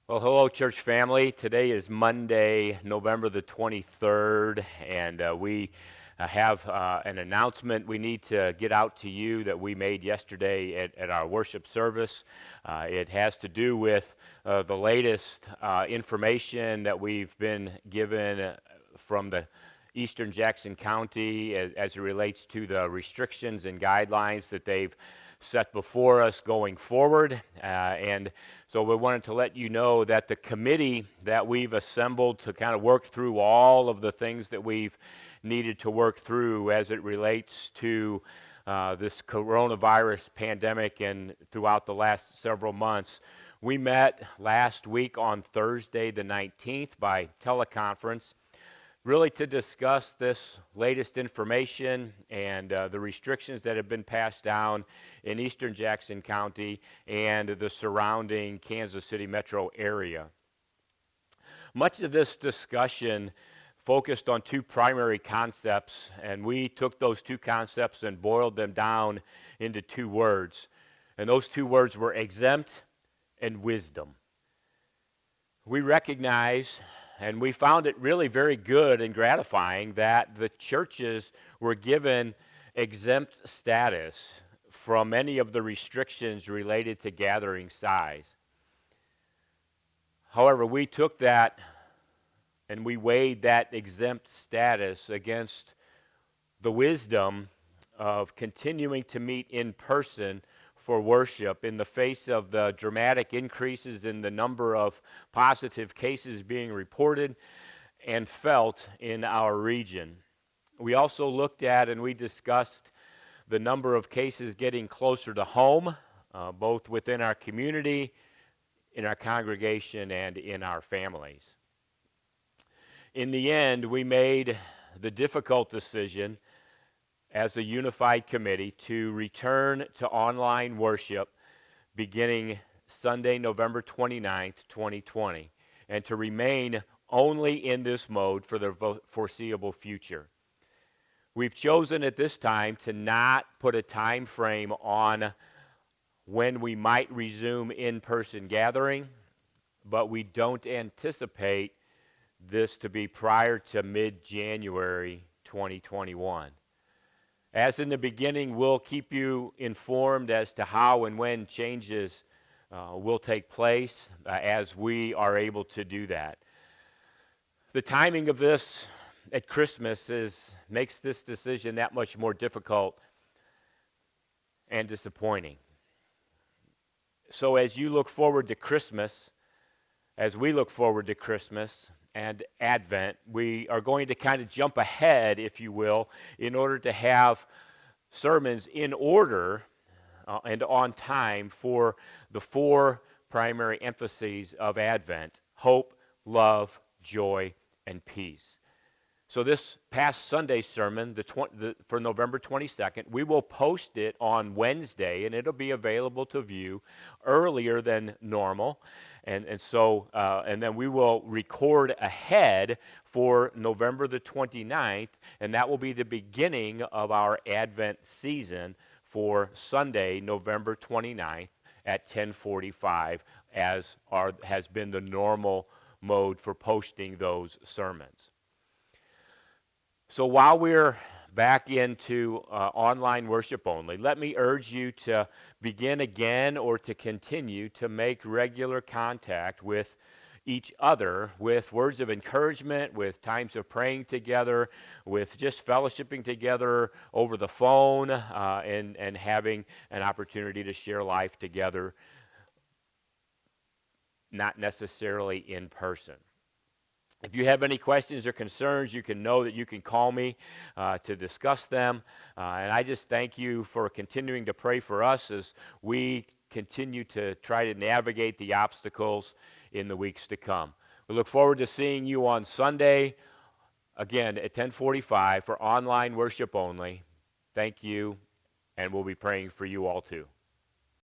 Well, hello, church family. Today is Monday, November the 23rd, and we have an announcement we need to get out to you that we made yesterday at our worship service. It has to do with the latest information that we've been given from the Eastern Jackson County as it relates to the restrictions and guidelines that they've set before us going forward. And so we wanted to let you know that the committee that we've assembled to kind of work through all of the things that we've needed to work through as it relates to this coronavirus pandemic and throughout the last several months. We met last week on Thursday the 19th by teleconference, really to discuss this latest information and the restrictions that have been passed down in Eastern Jackson County and the surrounding Kansas City metro area. Much of this discussion focused on two primary concepts, and we took those two concepts and boiled them down into two words. And those two words were exempt and wisdom. We recognize, and we found it really very good and gratifying, that the churches were given exempt status from many of the restrictions related to gathering size. However, we took that and we weighed that exempt status against the wisdom of continuing to meet in person for worship in the face of the dramatic increases in the number of positive cases being reported and felt in our region. We also looked at and we discussed the number of cases getting closer to home, both within our community, in our congregation, and in our families. In the end, we made the difficult decision as a unified committee to return to online worship beginning Sunday, November 29th, 2020, and to remain only in this mode for the foreseeable future. We've chosen at this time to not put a time frame on when we might resume in-person gathering, but we don't anticipate this to be prior to mid-January 2021. As in the beginning, we'll keep you informed as to how and when changes will take place as we are able to do that. The timing of this at Christmas makes this decision that much more difficult and disappointing. So as you look forward to Christmas, as we look forward to Christmas and Advent, we are going to kind of jump ahead, if you will, in order to have sermons in order and on time for the four primary emphases of Advent: hope, love, joy, and peace. So this past Sunday sermon, for November 22nd, we will post it on Wednesday, and it'll be available to view earlier than normal. And then we will record ahead for November the 29th, and that will be the beginning of our Advent season for Sunday, November 29th at 10:45, as has been the normal mode for posting those sermons. So while we're back into online worship only, let me urge you to begin again or to continue to make regular contact with each other with words of encouragement, with times of praying together, with just fellowshipping together over the phone, and having an opportunity to share life together, not necessarily in person. If you have any questions or concerns, you can know that you can call me to discuss them. And I just thank you for continuing to pray for us as we continue to try to navigate the obstacles in the weeks to come. We look forward to seeing you on Sunday, again at 10:45 for online worship only. Thank you, and we'll be praying for you all too.